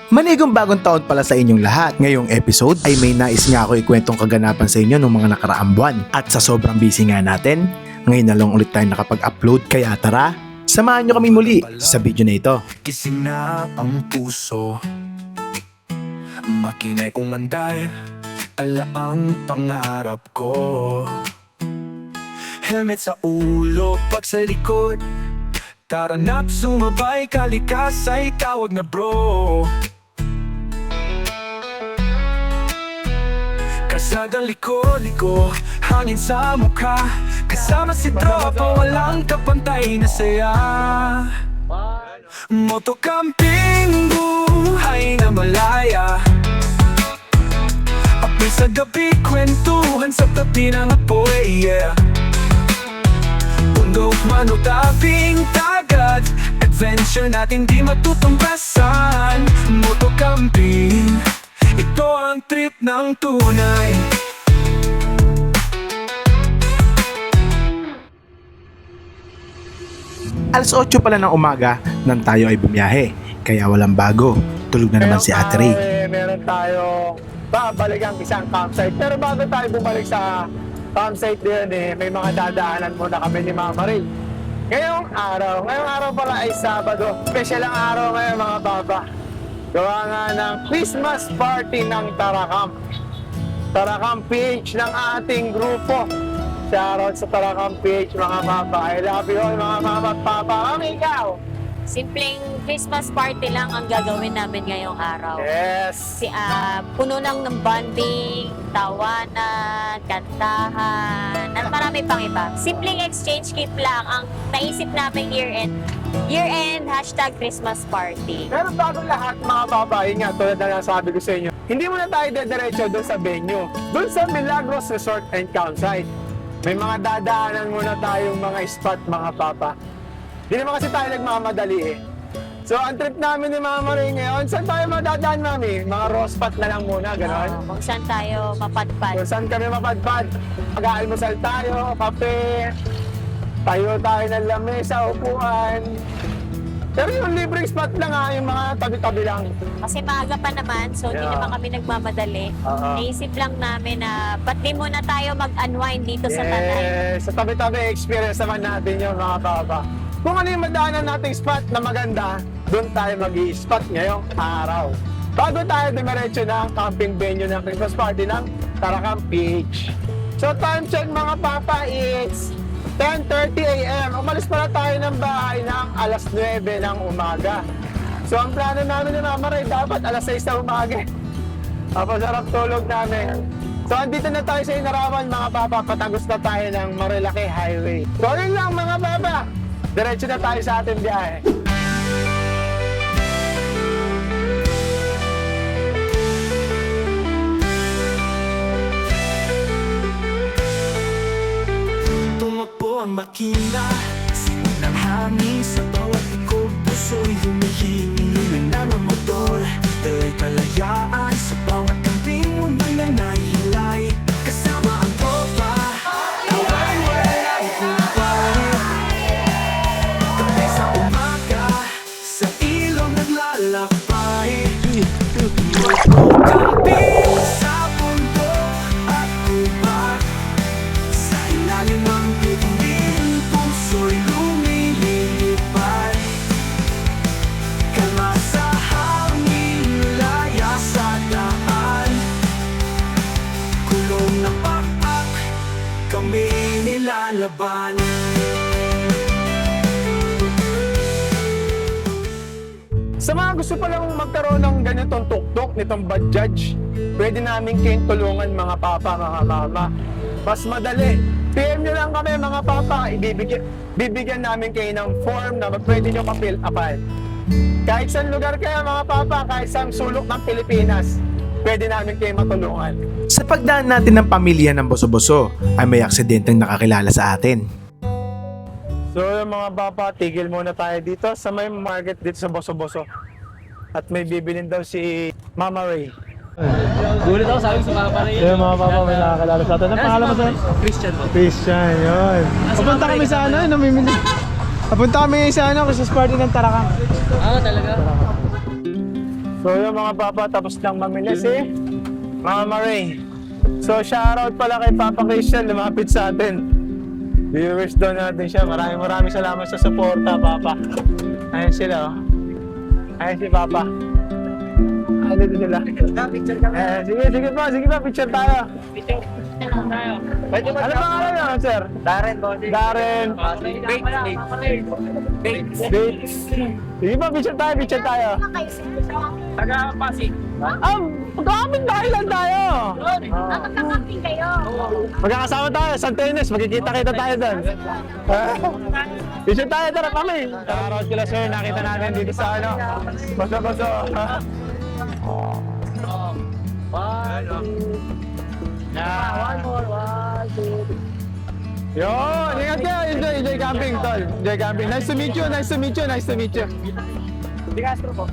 Manigong bagong taon pala sa inyong lahat. Ngayong episode ay may nais nga ako ikwentong kaganapan sa inyo ng mga nakaraang buwan. At sa sobrang busy nga natin, ngayon na lang ulit tayo nakapag-upload. Kaya tara, samahan nyo kami muli sa video na ito. Gising na ang puso, makinay kong mandal, ala ang pangarap ko. Helmet sa ulo, pag sa likod, tara na't sumabay, kalikas ay tawag na bro. Kasadang liko-liko, hangin sa mukha, kasama si tropa, walang kapantay na saya. Motocamping, buhay na malaya, apoy sa gabi, kwentuhan sa tabi ng apoy, yeah. Bundok man o tabing dagat, adventure natin di matutumbasan. Motocamping, ito ang trip ng tunay. Alas 8 pala ng umaga nang tayo ay bumiyahe. Kaya walang bago, tulog na naman si Ate Ray. Meron tayong babalik ang isang campsite. Pero bago tayo bumalik sa campsite din, may mga dadaanan muna kami ni Mama Ray. Ngayong araw pala ay Sabado. Special ang araw ngayon mga baba. Gawa nga ng Christmas party ng Tarakam. Tarakam PH ng ating grupo. Shoutout sa Tarakam PH mga baba. I love you all mga mama at papa. Mami, ikaw? Simpleng Christmas party lang ang gagawin namin ngayong araw. Yes! Puno lang ng bonding, tawanan, kantahan, at marami pang iba. Simpleng exchange gift lang ang naisip namin year-end. Year-end, #Christmas party. Pero bago lahat mga babae nga, tulad na sabi ko sa inyo, hindi muna tayo dediretso doon sa venue. Doon sa Milagros Resort and Campsite. May mga dadaanan muna tayong mga spot mga papa. Hindi naman kasi tayo nagmamadali eh. So ang trip namin ni Mama Ray ngayon, saan tayo madadaan mami? Mga raw spot na lang muna, gano'n? Kung saan tayo mapadpad. Kung saan kami mapadpad. Mag-aalmusal tayo, kape, tayo ng lamesa, upuan. Pero yung libreng spot lang yung mga tabi-tabi lang. Kasi maaga pa naman, so hindi Yeah. naman kami nagmamadali. Oo. Naisip lang namin na ba't di muna tayo mag-unwind dito sa Tanay. Sa tabi-tabi experience naman natin yung mga baba. Kung ano yung madaanan nating spot na maganda, doon tayo mag-i-spot ngayong araw. Bago tayo dumiretso ng camping venue ng Christmas party ng Tarakam PH. So time check mga papa, it's 10:30 a.m. Umalis pala tayo ng bahay ng alas 9 ng umaga. So ang plano namin ni Mama Ray, dapat alas 6 na umaga. Papasarap tulog namin. So andito na tayo sa Inarawan mga papa, patagos na tayo ng Marilaki Highway. So yun lang mga papa, diretso na tayo sa ating biyahe. Tumakbo ang makina, simoy ng hangin sa bawat likod, puso'y humihingi ng motor. Dala'y kalayaan sa bawat kamping, mundo'y nanahilay, kasama ang tropa. Away, walang kumpay. Kape sa umaga, sa ilong naglalakbay. Camping sa bundok at gubat, sa ilalim ng bituin, puso'y lumilipad. Kalma sa hangin, laya sa daan, kulong na pakpak, kami nilalaban. Sa mga gusto pa lang magkaroon ng ganitong tuktok, nitong Bajaj, pwede namin kayong tulungan mga papa, mga mama. Mas madali. PM nyo lang kami mga papa, bibigyan namin kayo ng form na pwede nyo pa-fill upan. Kahit saan lugar kayo mga papa, kahit saan sulok ng Pilipinas, pwede namin kayo matulungan. Sa pagdaan natin ng pamilya ng Boso-Boso ay may aksidenteng nakakilala sa atin. So yung mga papa, tigil muna tayo dito sa may market dito sa Boso-Boso. At may bibilin daw si Mama Ray. Gulit ako, sabi ko sumama rin yun. Yung mga papa may nakakilala sa atin. Ang pangalan mo sa? Christian mo. Christian, yun. Papunta kami sa ano, namimili. Papunta kami sa ano, Christmas party ng Tarakam. Ah, talaga? So So yung mga papa, tapos lang mamili si Mama Ray. So shoutout pala kay Papa Christian, lumapit sa atin. Viewers daw natin siya. Maraming salamat sa suporta, Papa. Ayan sila, oh. Ayan si Papa. Ano dito sila? Sige pa, picture tayo. Ano pangalan nyo, sir? Darren, boss. Darren. Bates. Sige pa, picture tayo. Taga-Pasig. Magkakapit dahil lang tayo. Magkakamping kayo. Magkakasama tayo, Santa Ines, magkikita-kita tayo doon. Picture tayo, tara kami. Shoutout kila sir, nakita natin dito sa ano. Baso-baso. One more, one, two. Yun, ingat kayo, enjoy camping, tol. Enjoy camping. Nice to meet you. Di Castro po.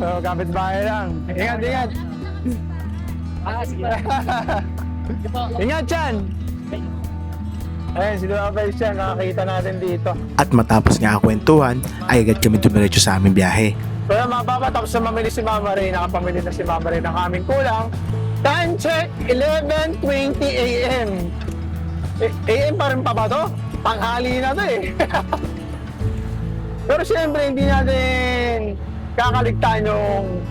So, kapit bahay lang. Ingat. Sige. Ingat, Chan. Ayun, si Dua Face siya, nakakita natin dito. At matapos nga ang kwentuhan, ay agad kami dumiretso sa aming biyahe. So yun mga papa, tapos na mamili si Mama Ray, nakapamili na si Mama Ray ng aming kulang. Time check, 11:20 a.m. AM pa rin pa ba to? Tanghali na to eh. Pero syempre, hindi natin kakaligtaan yung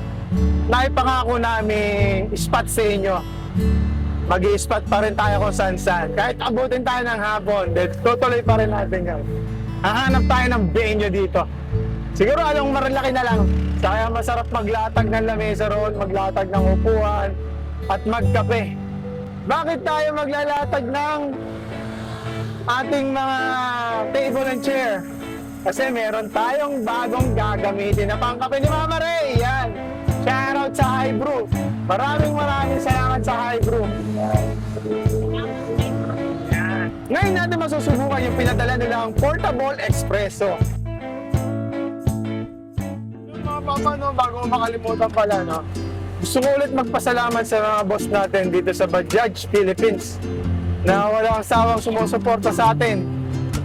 naipangako namin spot sa inyo. Mag-i-spot pa rin tayo kung saan-saan. Kahit abutin tayo ng hapon, tutuloy pa rin natin yan. Hahanap tayo ng venue dito. Siguro anong marilaki na lang. Kaya masarap maglatag ng lamesa roon, maglatag ng upuan, at magkape. Bakit tayo maglalatag ng ating mga table and chair? Kasi meron tayong bagong gagamitin na pangkape ni Mama Ray. Yan. Shoutout sa High Brew. Maraming salamat sa High Brew. Yan. Ngayon natin masusubukan yung pinadala nilang portable espresso. Yung mga papa, no, bago makalimutan pala, no, gusto ko ulit magpasalamat sa mga boss natin dito sa Bajaj Philippines na walang sawang sumusuporta sa atin.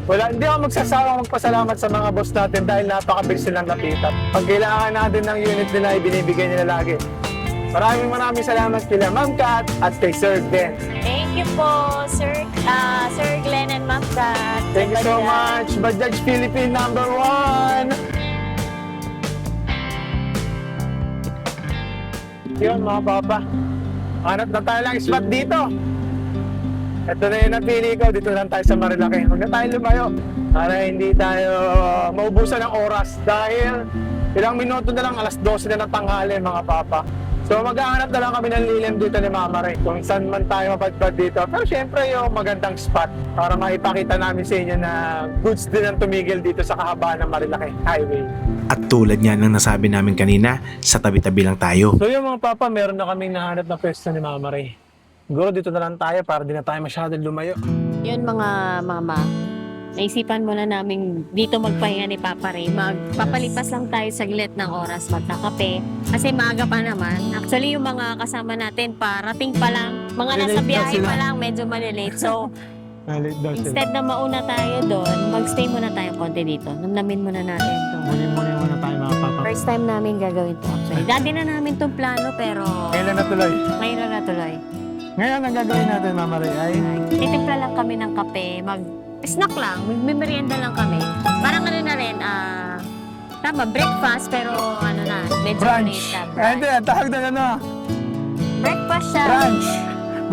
Hindi ako magsasawang magpasalamat sa mga boss natin dahil napakabilis nilang lapitan. Pag kailangan natin ng unit nila, ibinibigay nila lagi. Maraming salamat kila Ma'am Kat at kay Sir Glenn. Thank you po, Sir Glenn and Ma'am Kat. Thank you so much, Bajaj Philippine #1! Yun mga papa, hanap na tayo lang spot dito. Ito na yung napili ko, dito lang tayo sa Marilaki. Huwag na tayo lumayo para hindi tayo maubusan ng oras dahil ilang minuto na lang, 12:00 na ng tanghali mga papa. So maghahanap na lang kami ng lilim dito ni Mama Ray kung saan man tayo mapadpad dito. Pero syempre yung magandang spot para maipakita namin sa inyo na goods din ang tumigil dito sa kahabaan ng Marilaki Highway. At tulad nga ng nasabi namin kanina, sa tabi-tabi lang tayo. So yung mga papa, meron na kaming nahanap na pwesto ni Mama Ray. Siguro dito na lang tayo para di na tayo masyadong lumayo. Yun mga mama, naisipan muna namin dito magpahinga ni Papa Ray. Magpapalipas lang tayo saglit ng oras, magkakape. Kasi maaga pa naman. Actually, yung mga kasama natin, parating pa lang. Mga nasa Malilate biyahe daw sila. pa lang, medyo malilate. So, Nalit daw sila. instead na mauna tayo doon, magstay muna tayo konti dito. Namnamin muna natin ito. Muna tayo mga papa. First time namin gagawin to actually. Dati na namin itong plano, pero Kailan na tuloy? ngayon na natuloy. Ngayon ang gagawin natin, Mama Ray, ay Titimpla lang kami ng kape, snack lang, magmimerienda lang kami. Parang ano na rin, tama, breakfast, pero ano na, medyo brunch. late na. Ay, hindi, ang tawag na ano, Breakfast siya. brunch.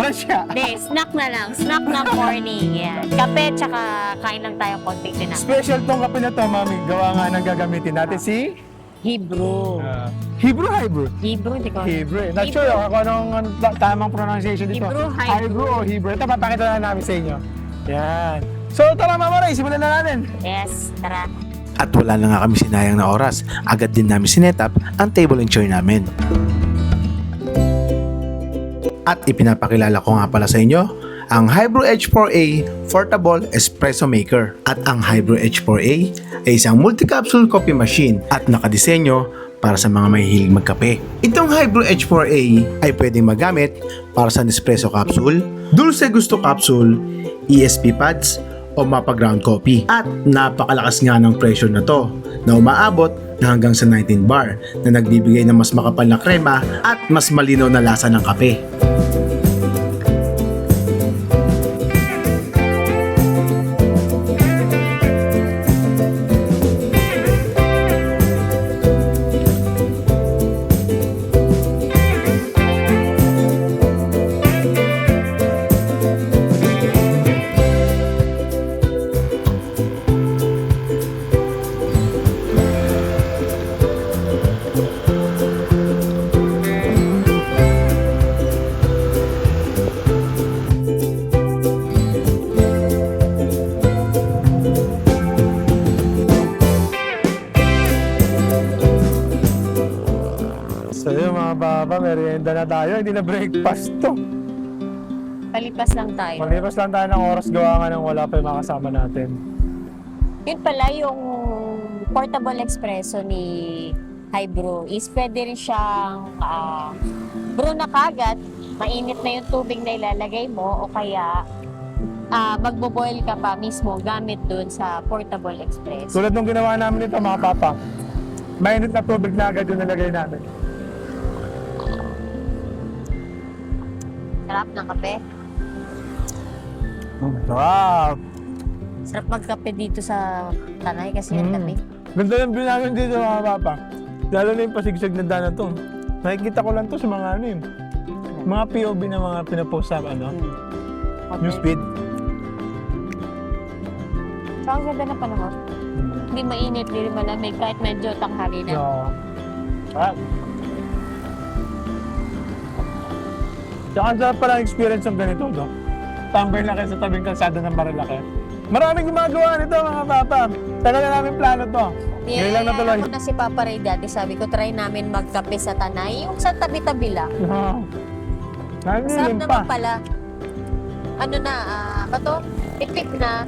Brunch siya. Hindi, snack na lang, snack ng morning, yan. Kape, tsaka kain lang tayo konting tinapay. Special tong kape na to, Mami. Gawa nga ng gagamitin natin si Hebrew. Hebrew Highbrew. Hebrew, hindi ko. Hebrew. Not sure ako anong tamang pronunciation dito. Hebrew, Highbrew. Highbrew o Hebrew. Ito, papakita na namin sa inyo. Yan. So, tara Mama Ray, simulan na natin. Yes, tara. At wala na nga kami sinayang na oras, agad din namin sinetap ang table and chair namin. At ipinapakilala ko nga pala sa inyo ang Highbrew H4A Portable Espresso Maker. At ang Highbrew H4A ay isang multi-capsule coffee machine at nakadisenyo para sa mga mahihilig magkape. Itong Highbrew H4A ay pwedeng magamit para sa Nespresso capsule, Dulce Gusto capsule, ESP pads, o mapa ground coffee. At napakalakas nga ng pressure na to na umaabot na hanggang sa 19 bar na nagbibigay ng mas makapal na krema at mas malinaw na lasa ng kape. So yun mga papa, merienda na tayo. Hindi na breakfast to. Palipas lang tayo. Malipas lang tayo ng oras, gawa nga ng wala pa yung mga kasama natin. Yun pala yung portable espresso ni Hybrew is pwede rin siyang brew na kagad, mainit na yung tubig na ilalagay mo o kaya magbo-boil ka pa mismo gamit dun sa portable espresso. Tulad nung ginawa namin ito mga papa, mainit na tubig na agad yung nalagay namin. Sarap ng kape. Wow! Sarap magkape dito sa Tanay kasi yung lamig. Ganda yung view namin dito mga papa. Lalo na yung pasigsag na daan na to. Nakikita ko lang to sa mga mga POV na mga pinapost sa newsfeed. So, ang ganda na panahon. Hindi mainit, hindi malamig, kahit medyo tanghali na. Oo. Ah. Tsaka ang sarap pala experience ng ganito, no? Tambay lang kayo sa tabing kalsada ng Marilaki. Maraming gumagawa nito, mga papa. Talaga namin plano to. Ngayon lang natuloy. Ako na si Papa Ray dati, sabi ko, try namin magkape sa Tanay. Yung sa tabi-tabi lang. Oo. Sarap Nanilim naman pa. pala. Ano na, bato? Tipik na.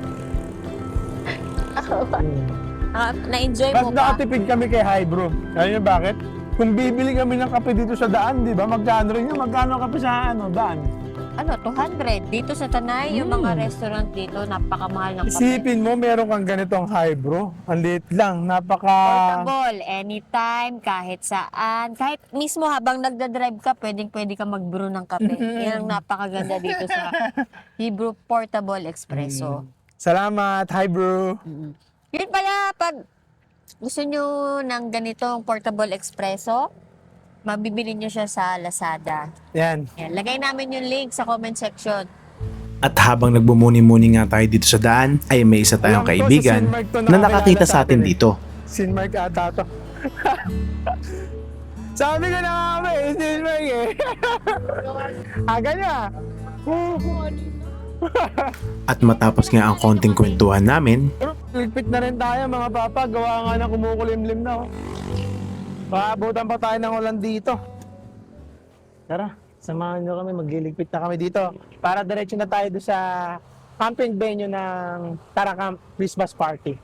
Na-enjoy Mas mo pa. nakatipid kami kay Hybrew. Alam niyo bakit? Kung bibili kami ng kape dito sa daan, di ba? Magkano rin yun? Magkano ang kape sa daan? Ano, 200. Dito sa Tanay, yung mga restaurant dito, napakamahal ng kape. Isipin mo, meron kang ganitong Hybrew. Ang liit lang. Napaka... Portable, anytime, kahit saan. Kahit mismo habang nagdadrive ka, pwedeng-pwede ka mag-brew ng kape. Yan ang napakaganda dito sa Hebrew Portable Espresso. Salamat, Hybrew. Yun pala, pag gusto nyo ng ganitong Portable Espresso, mabibili nyo siya sa Lazada. Yan. Yan, lagay namin yung link sa comment section. At habang nagbumuni-muni nga tayo dito sa daan, ay may isa tayong Alam ko, kaibigan si Sinmark to, na nakakita sa atin eh. dito. Sinmark ata to. Sabi ko na nga kami, Sinmark eh. Aga niya. At matapos nga ang konting kwentuhan namin, Pero ligpit na rin tayo mga papa. Gawa nga na kumukulimlim na. Paabutan pa tayo ng ulan dito. Tara, samahan nyo kami. Magliligpit na kami dito. Para diretso na tayo doon sa camping venue ng Taracamp Christmas Party.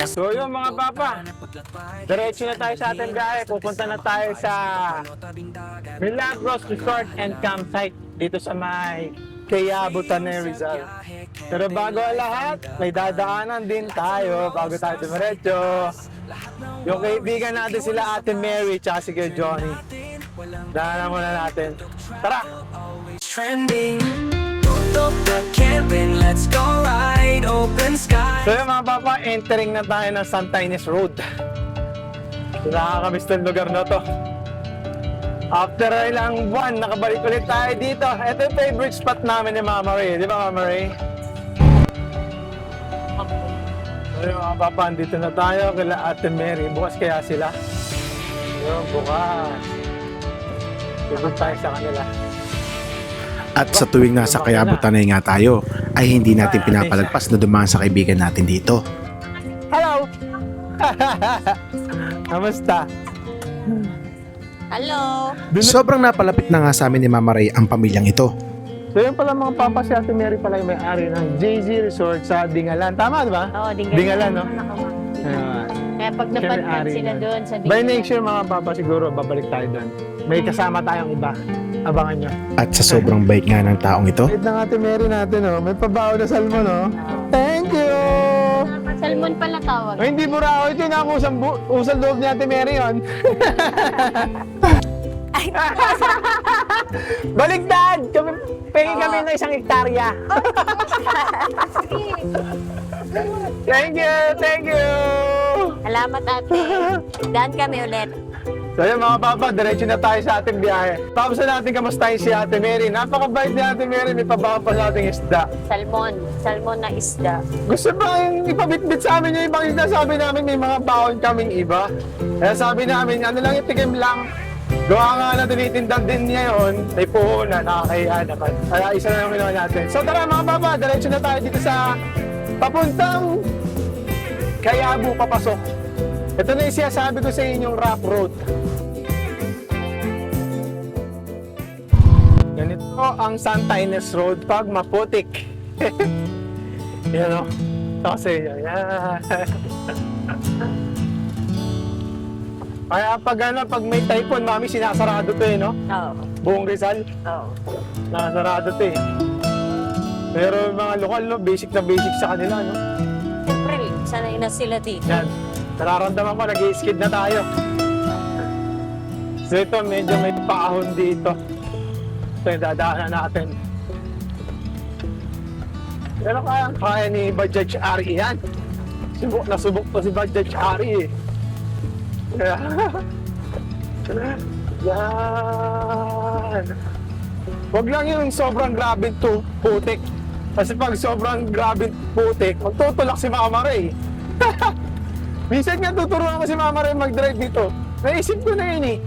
So yun mga papa, diretso na tayo sa ating biyahe. Pupunta na tayo sa Milagros Resort and Campsite dito sa may Quiapo, Tanay, Rizal. Pero bago ang lahat, may dadaanan din tayo bago tayo dumiretso. Yung kaibigan natin sila Ate Mary tsaka si Kuya Johnny. Daanan muna natin. Tara! Trending. Tutok the camping, let's go ride open sky. So yun mga papa, entering na tayo ng Santa Ines Road. Nakakamiss ng lugar na to. After ilang buwan, nakabalik ulit tayo dito. Ito yung favorite spot namin ni Mama Ray. Di ba Mama Ray? So yun mga papa, andito na tayo kila Ate Mary. Bukas kaya sila? Yun, bukas. Dito tayo sa kanila. at sa tuwing nasa Quiapo Tanay nga tayo, ay hindi natin pinapalagpas na dumaan sa kaibigan natin dito. Hello! Kamusta? Hello! Sobrang napalapit na nga sa amin ni Mama Ray ang pamilyang ito. So yun pala mga papa, si Ate Mary pala yung may-ari ng JZ Resort sa Dingalan. Tama, di ba? Oo, Dingalan, no? Kaya Kaya pag napadpad Ari sila nun. doon, sabi By next year mga papa siguro babalik tayo doon. May kasama tayong iba. Abangan nyo. At sa sobrang bait nga ng taong ito, Wait na Ate Mary natin oh. May pabaho na salmon oh. Thank you! Salmon pala tawag. Ay, hindi buraho ito. Yung usang loob ni Ate Mary yun. Baligtad! Pengi kami ng 1 hektarya. Thank you! Thank you! Salamat ate. Daan kami ulit. So yun mga papa, diretso na tayo sa ating biyahe. Tapos na natin kamustahin si Ate Mary. Napakabait ni Ate Mary, may pabaho pa sa ating isda. Salmon. Salmon na isda. Gusto ba yung ipabitbit sa amin yung ibang isda? Sabi namin may mga baon kaming iba. Kaya sabi namin, ano lang itikim lang. Gawa nga na tinitindag din niya yun, may puhunan, nakakahiya naman. Kaya isa na lang ginawa natin. So tara mga papa, diretso na tayo dito sa papuntang Kayabu papasok. Ito na yung sinasabi ko sa inyong rough road. Ganito ang Santa Ines Road pag maputik. Yan o. Ito sa inyo. Yan. Kaya pag may typhoon, mami, sinasarado to no? Oo. Buong Rizal, Oo. nakasarado to Pero yung mga lokal, no? Basic na basic sa kanila, no? Siyempre, sanay na sila dito. Yan. Nararamdaman ko, nag-i-skid na tayo. So ito, medyo may paahon dito. Ito yung dadaanan natin. Pero kaya ni Bajaj RE yan. Subok na subok to si Bajaj RE eh. Yan. Huwag lang yung sobrang grabe to putik. Kasi pag sobrang grabe putik, magtutulak si Mama Ray. Minsan nga tuturuan ko si Mama Ray mag-drive dito. Naisip ko na yun eh.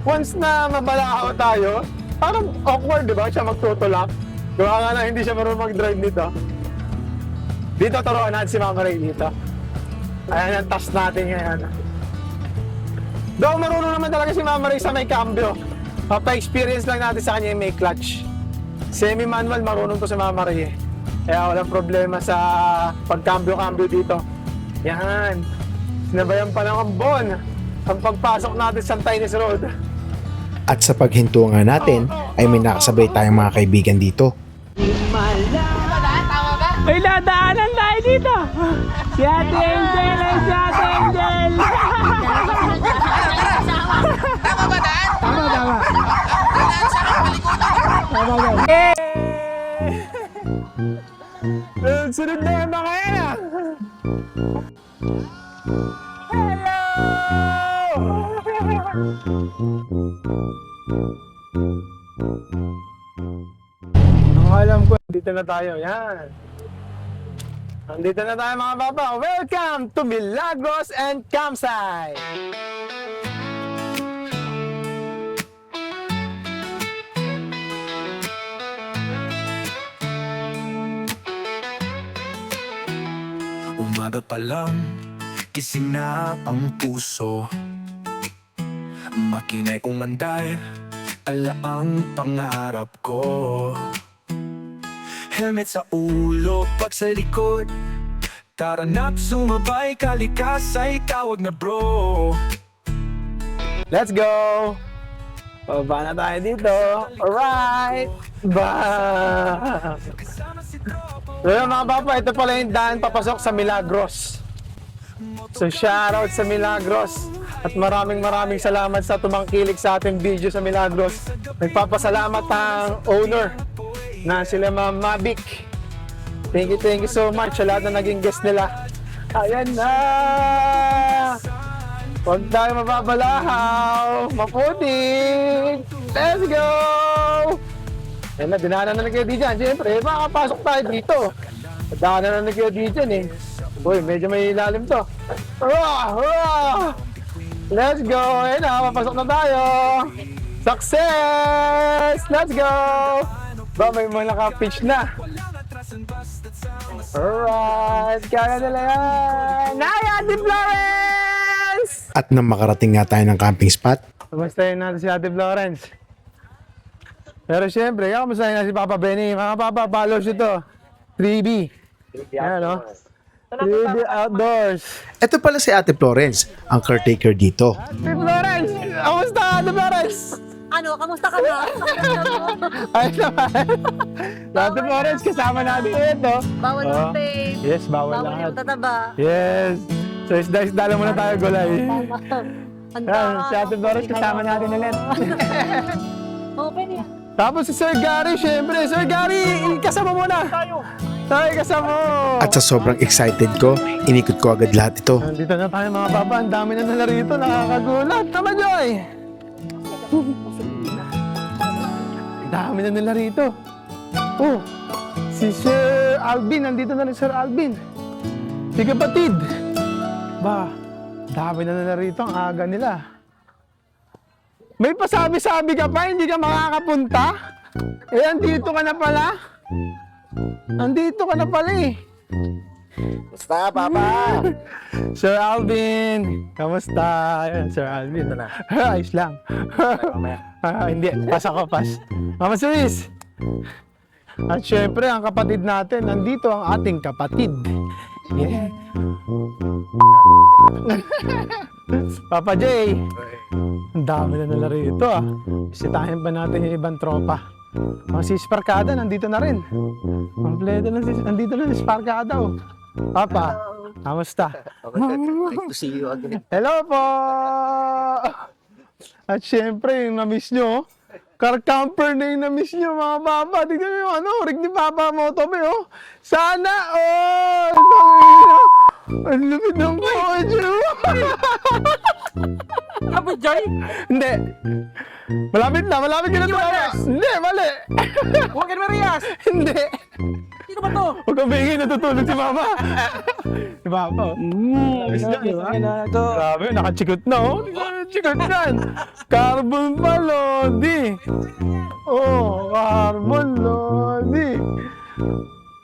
Once na mabalahaw tayo, parang awkward, di ba? Siya magtutulak. Gawa nga na hindi siya marunong mag-drive dito. Dito turuan natin si Mama Ray dito. Ayan ang task natin ngayon. Though marunong naman talaga si Mama Ray sa may cambio. Papa-experience lang natin sa kanya yung may clutch. Semi-manual, marunong to si Mama Ray eh. Kaya walang problema sa pag-cambio-cambio dito. Yan. Sinabayan pa ng ambon ang pagpasok natin sa Santa Ines Road. at sa paghinto nga natin ay may nakasabay tayong mga kaibigan dito. May dadaanan tayo dito. Si Ate Angel ay si Ate Angel. Tama ba daan? Tama. Daan sa akin, palikutan. Sunod na yung mga yan ah! Ang alam ko, dito na tayo. Yan. Nandito na tayo mga papa. Welcome to Milagros and Campsite! Umaga pa lang, gising na ang puso. Makinay kong manday, ala ang pangarap ko. Helmet sa ulo, pag sa likod. Tara na't sumabay, kalikasay, tawag na bro. Let's go! Baba na tayo dito. Alright! Ba! So yun mga papa, ito pala yung daan papasok sa Milagros. So shoutout sa Milagros. At maraming salamat sa tumangkilik sa ating video sa Milagros. Nagpapasalamat ang owner na sila Ma'am Mavic. Thank you so much sa lahat na naging guest nila. Ayan na! Huwag tayo mababalahaw! Maputik! Let's go! Ayan na, dinaanan na kayo dyan. Siyempre, makakapasok tayo dito. Dinaanan na kayo dyan eh. Uy, medyo may ilalim to. Let's go! Ayan na, papasok na tayo! Success! Let's go! Ba, may mga naka-pitch na. Alright, kaya nila yan! Naya, Ate Florence! At nang makarating nga tayo ng camping spot, Kamustahin natin si Ate Florence. Pero siyempre, kamustahin natin si Papa Benny. Mga Papa, follow siya to. 3B. Ayan, no? 3D Outdoors. Ito pala si Ate Florence, ang caretaker dito. Ate Florence! Kamusta Ate Florence? Ano, kamusta ka na? Ay naman. Ate Florence, kasama natin ito. Bawal Oh. ang babe. Yes, bawal Bawal lahat. yung tataba. Yes. So, isda-isda lang muna tayo gulay. Ang Yan, si Ate Florence kasama natin ulit. Okay na. Tapos si Sir Gary, syempre. Sir Gary, kasama muna. Tayo kasama mo. At sa sobrang excited ko, inikot ko agad lahat ito. Nandito na tayo mga papa. Ang dami na nila rito. Nakakagulat. Tama, Joy. Ang dami na nila rito. Oh, si Sir Alvin. Nandito na rin Sir Alvin. Si kapatid. Ba, dami na nila rito. Ang aga nila. May pasabi-sabi ka pa, hindi ka makakapunta? Eh, andito ka na pala? Andito ka na pala eh. Basta, Papa! Sir Alvin! Kamusta? Ayan, Sir Alvin. Ayos lang. Hindi, pas ako, pas. Mama Suris! At syempre, ang kapatid natin, nandito ang ating kapatid. Yeah. Papa Jay! Ang dami na nila rito ah. Bisitahin pa natin yung ibang tropa. Ang si Sparkada, nandito na rin. Kompleto na nandito na si Sparkada oh. Papa, kamusta? Great to see you again. Hello po! At syempre, yung na-miss nyo, car camper na yung na-miss nyo mga papa. Tignan nyo yung ano, rig ni Papa Motobe oh. Sana all! Ang lupit ng kotse. Kapit, Joy! Hindi. Malapit na ka na tumama. Hindi, mali. Huwag ka na Marias! Hindi. Sino ba to? Huwag kang bigay, natutulog si Mama. Si Papa. Labis na, di ba? Grabe, nakachikot na oh. Chikot yan. Carbon pa, Lodi. Oh, carbon, Lodi.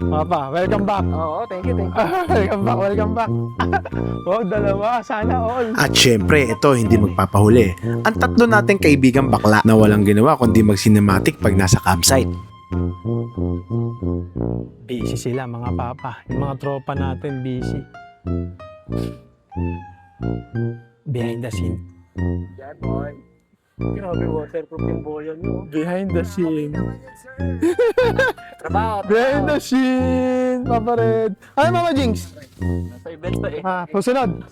Papa, welcome back. Oo, thank you. Welcome back. Oh, dalawa. Sana all. At syempre, ito hindi magpapahuli. Ang tatlo nating kaibigang bakla na walang ginawa kundi mag-cinematic pag nasa campsite. Busy sila mga papa. Yung mga tropa natin busy. Behind the scene. Yan, boy. Grabe, waterproof yung boyan nyo. Behind the scene. Trabaho. Behind the scene. Papa Red. Ano Mama Jinx? Sa event to eh. Ah, susunod.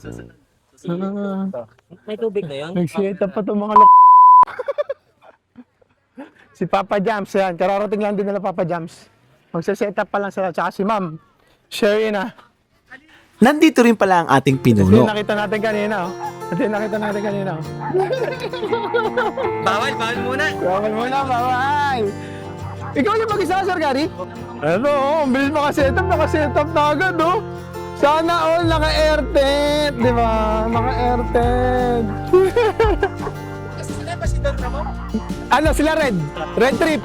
May tubig na yun? Nag-set up pa itong mga Si Papa Jams, yan. Kararating lang din nila Papa Jams. Magsa-set up pa lang sila. Tsaka si Ma'am. Share in ah. Nandito rin pala ang ating Ito yung pinuno. nakita natin kanina oh. Ito yung nakita natin kanina oh. Bawal muna. Bawal muna, bawal! Ikaw yung mag-isa, Sir Gary? Ano, oh, ang bilis naka-set up na agad, oh. Sana all naka-air tent, di ba? Naka-air tent. Kasi sila ba si Don Ramon? Ano, sila Red? Red Trip.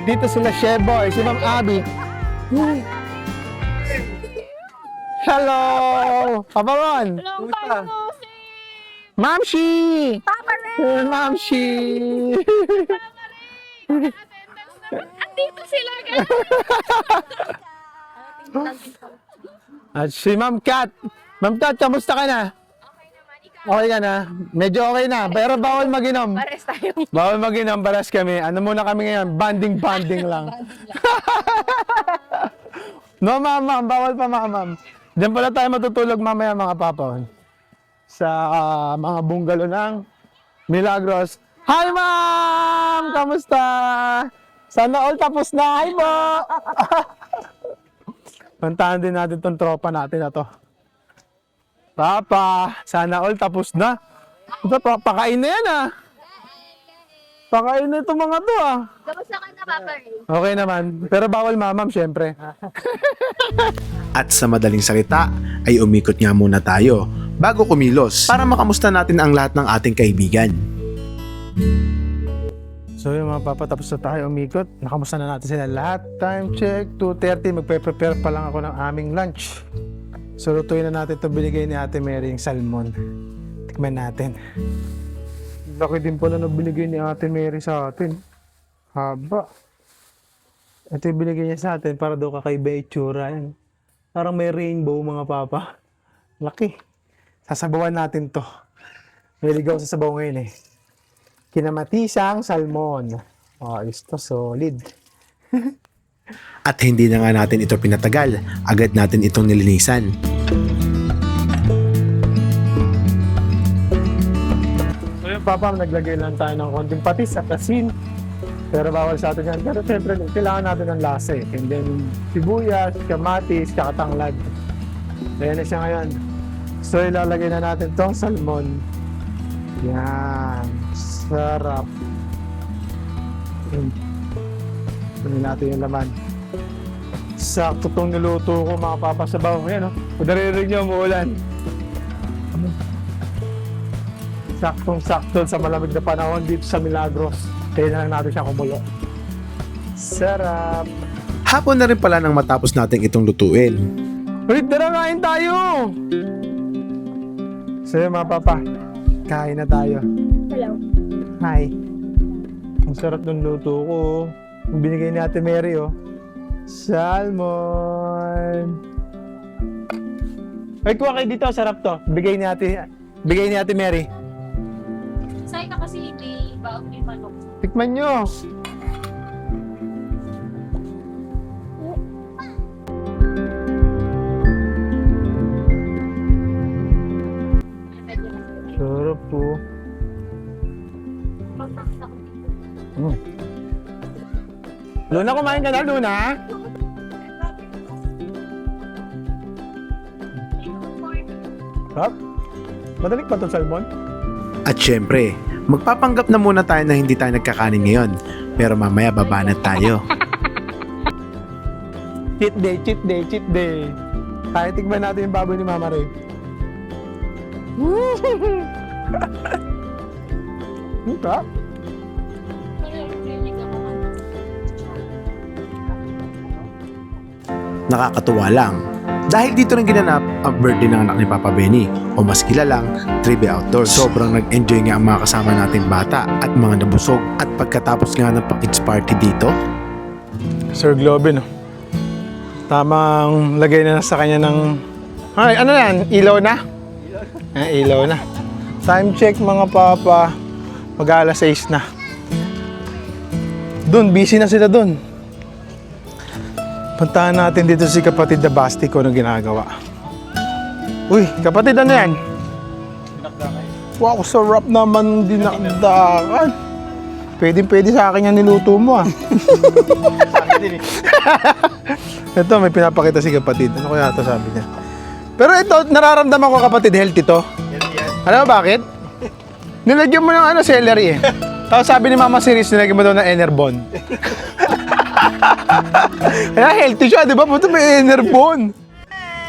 Dito sila Sheboy, si Ma'am Abby. Hello! Papa Ron! Long time no see! Mamshi! Papa Red! Mamshi! Andito sila At si Ma'am Kat. Ma'am Kat, kamusta ka na? Okay ka na? Medyo okay na. Pero bawal mag-inom. Pares tayo. Bawal mag-inom. Balas kami. Ano muna kami ngayon? Banding lang. No, ma'am. Bawal pa, ma'am. Diyan pala tayo matutulog mamaya, mga papa. Sa mga bungalow ng Milagros. Hi, ma'am! Kamusta? Sana all tapos na. Hi, po! Puntahan din natin tong tropa natin na to. Papa, sana all tapos na. Ito, pakain na yan ah. Pakain na itong mga to ah. Kamusta ka na, Papa Ray? Okay naman. Pero bawal mamam, syempre. At sa madaling salita, ay umikot nga muna tayo bago kumilos para makamusta natin ang lahat ng ating kaibigan. So yung mga papa, tapos na tayo umikot. Nakamusta na natin sila lahat. Time check, 2:30. Magpe-prepare pa lang ako ng aming lunch. So lutuin na natin ito. Binigay ni Ate Mary yung salmon. Tikman natin. Laki din pala na binigay ni Ate Mary sa atin. Haba. Ito yung binigay niya sa atin para daw kakaiba yung itsura. Yan. Parang may rainbow mga papa. Laki. Sasabawan natin to. May ligaw sa sabaw ngayon eh. Kinamatisang salmon. Oh, ito solid. At hindi na nga natin ito pinatagal, agad natin itong nilinisan. So yung papa, naglagay lang tayo ng konting patis at asin. Pero bawal sa atin yan. Pero siyempre, kailangan natin ng lasa eh. And then, sibuyas, kamatis, kakatanglad. Ayan na siya ngayon. So, ilalagay na natin tong salmon. Yan. Sarap. Tunin natin yung laman. Sakto tong niluto ko, mga papasabaw. Ayan o. Kung naririnig nyo, umuulan. Saktong-sakto sa malamig na panahon dito sa Milagros. Kaya na lang natin siya kumulo. Sarap! Hapon na rin pala nang matapos natin itong lutuin. Ulit, tara, kain tayo! So yun mga papa, kain na tayo. Hello. Hi! Ang sarap ng luto ko. Yung binigay ni Ate Mary, oh. Salmon! Ay, kuha kayo dito. Sarap to. Bigay ni Ate Mary. Sa'yo na kasi hindi baog yung manok. Tikman nyo! Sarap po. Luna, kumain ka na, Luna? Sarap? Madalik ba itong salmon? At syempre, magpapanggap na muna tayo na hindi tayo nagkakanin ngayon. Pero mamaya babanat tayo. Cheat day, cheat day, cheat day. Tayo tignan natin yung baboy ni Mama Ray. Sarap. Nakakatuwa lang. Dahil dito rin ginanap ang birthday ng anak ni Papa Benny o mas kilalang Trivia Outdoors. Sobrang nag-enjoy nga ang mga kasama nating bata at mga nabusog. At pagkatapos nga ng pa-kids party dito, Sir Globin, oh. Tamang lagay na sa kanya ng... Ay, ano yan? Ilaw na? Ilaw na. Time check mga papa. Mag-alas 6 na. Doon, busy na sila doon. Puntahan natin dito si kapatid na Basti ko na ginagawa. Uy, kapatid, ano yan? Wow, sarap naman dinakdakan. Pwede sa akin yan niluto mo, ah. Ito, may pinapakita si kapatid. Ano kaya ito sabi niya? Pero ito, nararamdaman ko kapatid, healthy to. Alam mo bakit? Nilagyan mo ng celery eh. Tapos sabi ni Mama Siris, nilagyan mo daw ng Enerbon. Kaya healthy siya, di ba? Puto may Enerbon.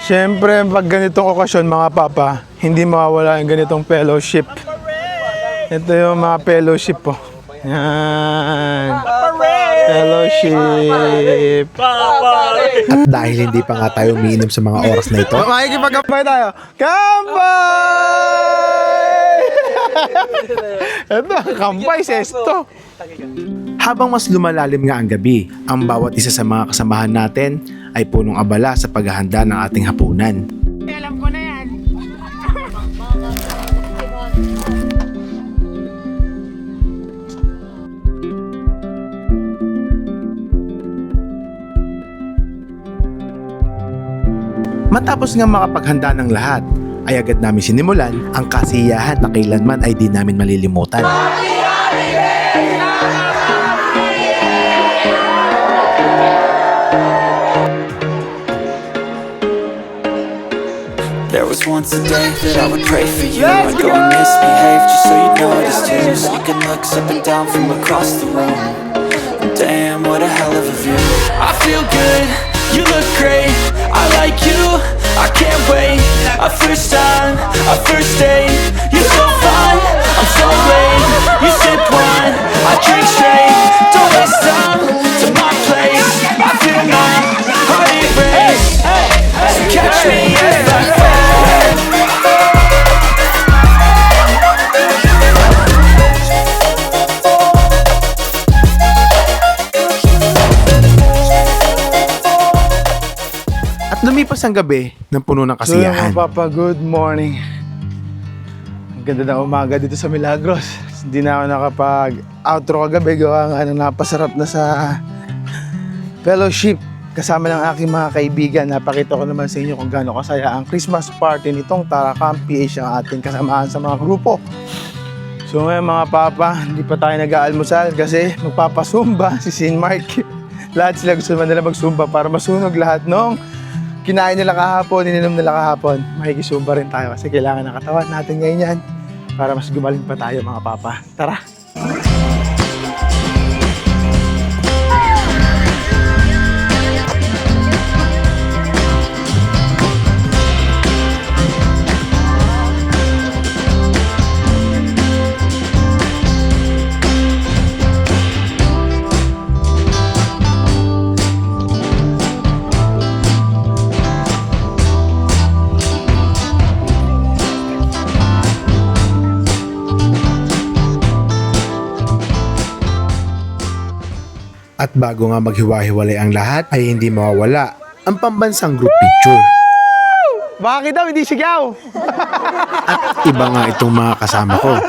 Siyempre, pag ganitong okasyon, mga papa, hindi mawawala yung ganitong fellowship. Ito yung mga fellowship po. Yan. Fellowship. at dahil hindi pa nga tayo umiinom sa mga oras na ito, Makikipagkampay tayo. Kampay! Ito, kampay, sesto. habang mas lumalalim nga ang gabi, ang bawat isa sa mga kasamahan natin ay punong abala sa paghahanda ng ating hapunan. Alam ko na yan. Matapos nga makapaghanda ng lahat, ay agad namin sinimulan ang kasiyahan na kailanman ay di namin malilimutan. There was once a day that I would pray for you. I'd go and misbehave just so you'd notice too. Sneaking looks up and down from across the room. Damn, what a hell of a view. I feel good, you look great. I like you, I can't wait. A first time, a first date. You're so fine, I'm so late. You sip wine, I drink straight. Don't waste time to my place. I feel my heart erase. So catch me if I fall. At lumipas ang gabi ng puno ng So yun, kasiyahan. mga papa, good morning. Ang ganda ng umaga dito sa Milagros. Hindi na ako nakapag-outro kagabi. Gawa nga na napasarap na sa fellowship kasama ng aking mga kaibigan. Napakita ko naman sa inyo kung gaano kasaya ang Christmas party nitong Tarakam PH, ang ating kasamahan sa mga grupo. So ngayon mga papa, hindi pa tayo nag-aalmusal kasi magpapasumba si Sin Mark. Lahat sila gusto naman nila magsumba para masunog lahat nung kinain nila kahapon, ininom nila kahapon. Makikisumba rin tayo kasi kailangan ng katawan natin ngayon yan para mas gumaling pa tayo mga papa. Tara! At bago nga maghiwa-hiwalay ang lahat ay hindi mawawala ang pambansang group picture. Bakit daw hindi sigaw? At iba nga itong mga kasama ko.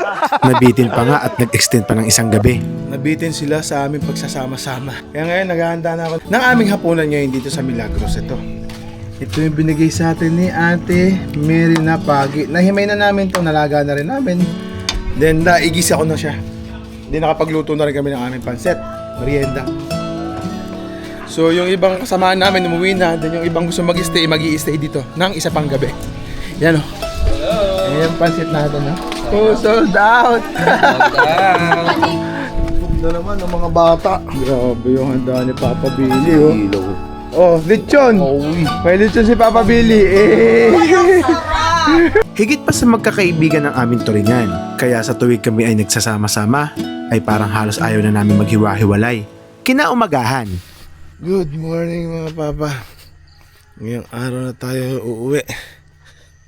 Nabitin pa nga at nag-extend pa ng isang gabi. Nabitin sila sa aming pagsasama-sama. Kaya ngayon naghahanda na ako ng aming hapunan ngayon dito sa Milagros. Ito yung binigay sa atin ni Ate Mary na pagi. Nahimay na namin to, nalaga na rin namin. Then naigisa ko na siya. Then nakapagluto na rin kami ng aming pansit, merienda. So yung ibang kasamaan namin umuwi na, then yung ibang gusto mag-stay, mag-i-stay dito ng isa pang gabi. Yan o. Ayan yung pansit natin ha. Oh, sold out! Ganda naman ng mga bata. Grabe yung handa ni Papa Billy oh. Oh, lechon! May lechon si Papa Billy eh! Higit pa sa magkakaibigan ng aming turingan. Kaya sa tuwig kami ay nagsasama-sama, ay parang halos ayaw na namin maghiwa-hiwalay. Kinaumagahan. Good morning mga papa. Ngayong araw na tayo uuwi.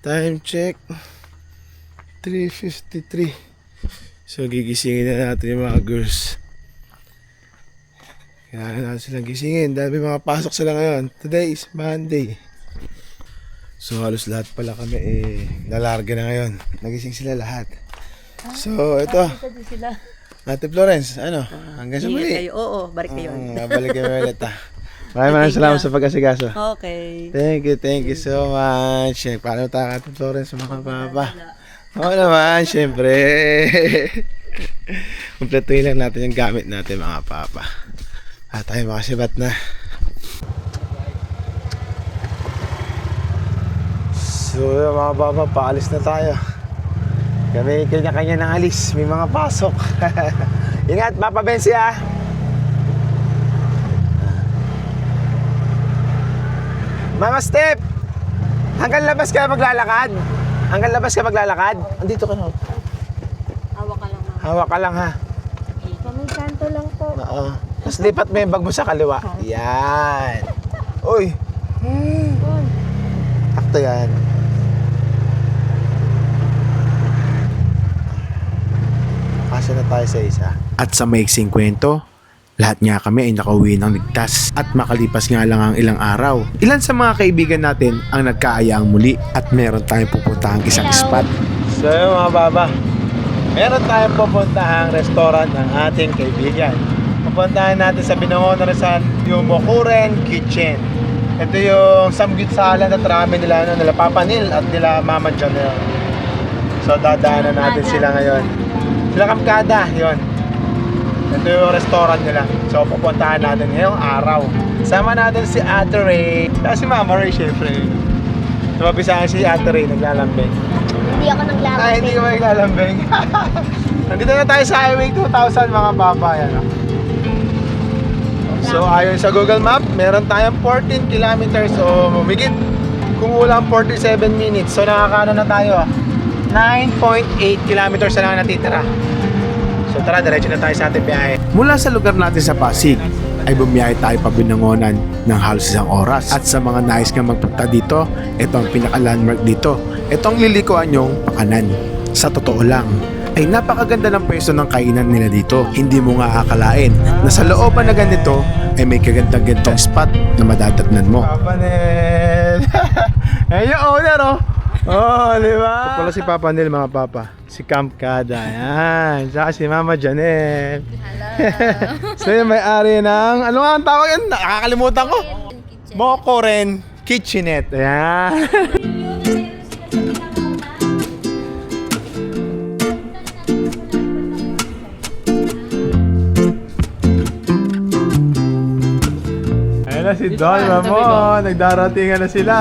Time check 3:53. So gigisingin na natin yung mga girls. Kailangan natin silang gisingin dahil may mga pasok sila ngayon. Today is Monday. So halos lahat pala kami lalarga na ngayon. Nagising sila lahat. So ito, Ate Florence, ano? Hanggang sa muli. Oo, balik kayo. Balik kayo ulit Maraming salamat sa pag-asikaso. Okay. Thank you so much. Paano tayo Ate Florence sa mga papa? Oo naman, syempre. Kumpletuhin lang natin yung gamit natin mga papa. At tayo makasibat na. So mga papa, paalis na tayo. Kami kanya-kanya ng alis, may mga pasok. Ingat, Papa Bensi ah! Mama Step! Hanggang labas ka maglalakad? Hanggang labas ka maglalakad? Andito ka na. Hawak ka lang. Hawak ka lang ha. Kaming kanto lang po. Oo. Tapos lipat mo yung bag mo sa kaliwa. Yan. Uy! Akto yan. Kasya na tayo sa isa. At sa maiksing kwento, lahat nga kami ay nakauwi ng ligtas. At makalipas nga lang ang ilang araw, ilan sa mga kaibigan natin ang nagkaayaang muli at meron tayong pupuntahang isang spot. So yun mga baba, meron tayong pupuntahang restaurant ng ating kaibigan. Pupuntahan natin sa Binangonan Rizal, yung Mokuren Kitchen. Ito yung samgitsalan at ramen nila, nila Papa Nil at nila Mama Janelle. So dadaanan natin sila ngayon. Sila Kamkada, yun. Ito yung restaurant nila. So pupuntahan natin ngayong araw. Sama natin si Ate Ray. Saka si Mama Ray, syempre. Tumabisahan si Ate Ray, naglalambing. Hindi ako naglalakad. Ay, hindi ko maglalambing. Nandito na tayo sa Highway 2000 mga papa. Yan, oh. So ayon sa Google Map, meron tayong 14 kilometers o humigit kumulang 47 minutes. So nakakaano na tayo 9.8 kilometers na lang natitira. So tara, diretso na tayo sa ating biyahe. Mula sa lugar natin sa Pasig, ay bumiyahe tayo pa Binangonan ng halos isang oras. At sa mga nais nga magpunta dito, ito ang pinaka-landmark dito. Ito ang lilikuan nyong pakanan. Sa totoo lang, ay napakaganda ng pwesto ng kainan nila dito. Hindi mo nga akalain na sa looban na ganito ay may kagandang-gandang spot na madadatnan mo. Papa Nel! Ayun yung owner, oh! Oh, di ba? Ito pala si Papa Nel, mga papa. Si Camp Kada. Yan. Saka si Mama Janelle. Hello. So yung may-ari ng, ano nga ang tawag yan? Nakakalimutan ko. Mokoren Kitchenette. Ayan. Ayan na si Don Ramon. Nagdaratingan na sila.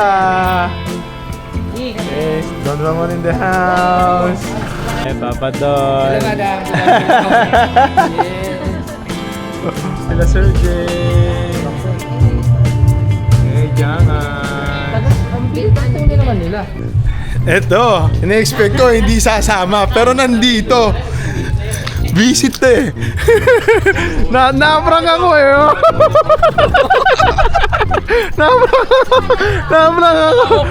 Yes, Don Ramon in the house. Eh, Papa Don. Sila Sir Jay. Eh, jangan. Hindi naman nila. Eto, ina-expect ko hindi sasama, pero nandito. Visit eh. Na-prank ako eh. Oh. Na-prank ako.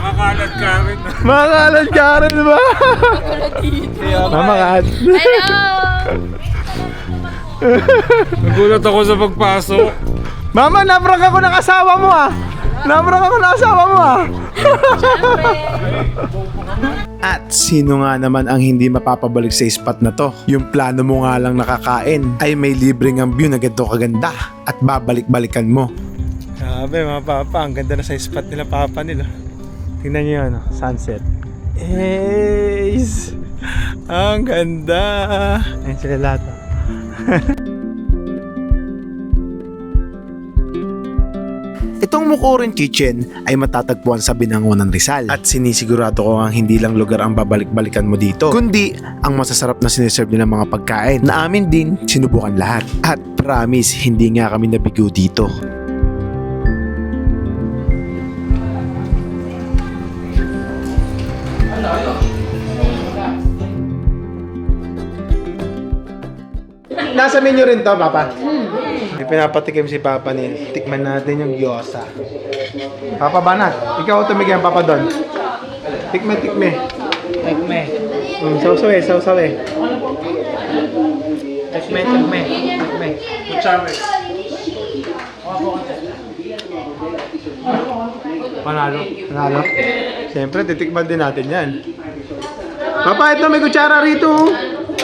Makakalat ka rin. Makakalad ka rin ba? Mamakat. Hello! Nagulat ako sa pagpasok. Mama, na-prank ako ng asawa mo ah. Na-prank ako ng asawa mo ah. At sino nga naman ang hindi mapapabalik sa spot na to? Yung plano mo nga lang nakakain ay may libreng ang view na ganito kaganda at babalik-balikan mo. Grabe mga papa, ang ganda na sa spot nila papa nila. Tingnan nyo yun, oh, sunset. Yes! Ang ganda! Ayun sila lahat. Oh. Itong Mokoren Kitchen ay matatagpuan sa Binangonan, Rizal at sinisigurado ko ang hindi lang lugar ang babalik-balikan mo dito, kundi ang masasarap na siniserve nilang mga pagkain na amin din sinubukan lahat. At promise, hindi nga kami nabigo dito. Nasa menu rin to, Papa? May pinapatikim si Papa Nil. Tikman natin yung gyoza. Papa Banat, ikaw tumigyan Papa Don. Tikme. Sausaw eh. Tikme. Panalo. Siyempre, titikman din natin yan. Papa, ito may kutsara rito.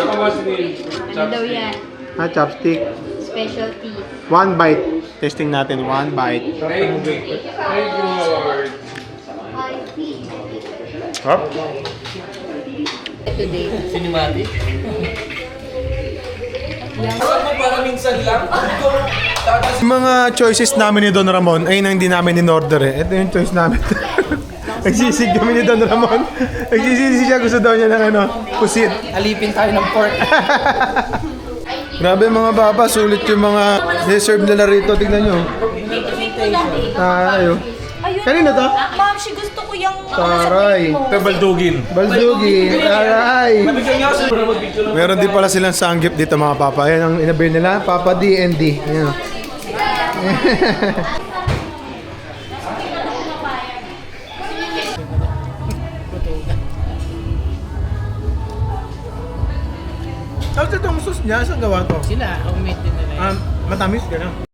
Ano daw yan? Chopstick. Specialty. One bite. Testing natin, one bite. Thank you, Lord. Hop. Today. Cinematic. Yung mga choices namin ni Don Ramon ay nang hindi namin in-order eh. Ito yung choice namin. Nagsisig kami ni Don Ramon. Nagsisig siya, gusto daw niya ng ano, pusit. Alipin tayo ng pork. Grabe mga baba, sulit yung mga deserve nila rito. Tignan nyo. Taray. Kanina to? Ma'am, si gusto ko yung... Taray. Baldugin. Baldugi. Taray. Meron din pala silang sanggip dito mga papa. Yan ang inabir nila. Papa D&D. Yan. Tapos itong sauce niya, saan gawa to? Sila, homemade din nila. Matamis, gano'n.